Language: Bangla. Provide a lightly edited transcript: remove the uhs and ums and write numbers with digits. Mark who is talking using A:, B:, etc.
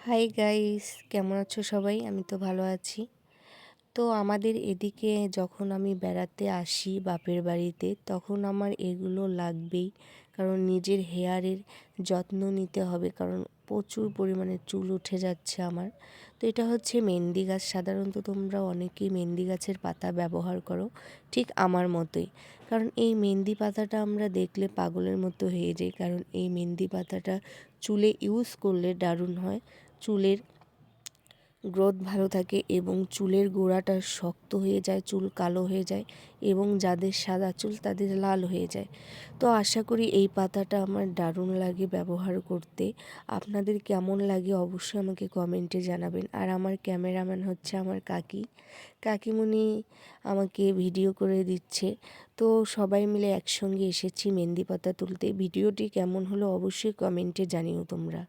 A: হাই গাইস, কেমন আছো সবাই? আমি তো ভালো আছি। তো আমাদের এদিকে যখন আমি বেড়াতে আসি বাপের বাড়িতে, তখন আমার এগুলো লাগবেই। কারণ নিজের হেয়ারের যত্ন নিতে হবে, কারণ প্রচুর পরিমাণে চুল উঠে যাচ্ছে আমার। তো এটা হচ্ছে মেহেন্দি গাছ। সাধারণত তোমরা অনেকেই মেহেন্দি গাছের পাতা ব্যবহার করো, ঠিক আমার মতোই। কারণ এই মেহেন্দি পাতাটা আমরা দেখলে পাগলের মতো হয়ে যাই, কারণ এই মেহেন্দি পাতাটা চুলে ইউজ করলে দারুণ হয়। চুলের গ্রোথ ভালো থাকে এবং চুলের গোড়াটা শক্ত হয়ে যায়, চুল কালো হয়ে যায় এবং যাদের সাদা চুল তাদের লাল হয়ে যায়। তো আশা করি এই পাতাটা আমার দারুণ লাগে ব্যবহার করতে। আপনাদের কেমন লাগে অবশ্যই আমাকে কমেন্টে জানাবেন। আর আমার ক্যামেরাম্যান হচ্ছে আমার কাকিমুনি আমাকে ভিডিও করে দিচ্ছে। তো সবাই মিলে একসঙ্গে এসেছি মেহেন্দি পাতা তুলতে। ভিডিওটি কেমন হলো অবশ্যই কমেন্টে জানিও তোমরা।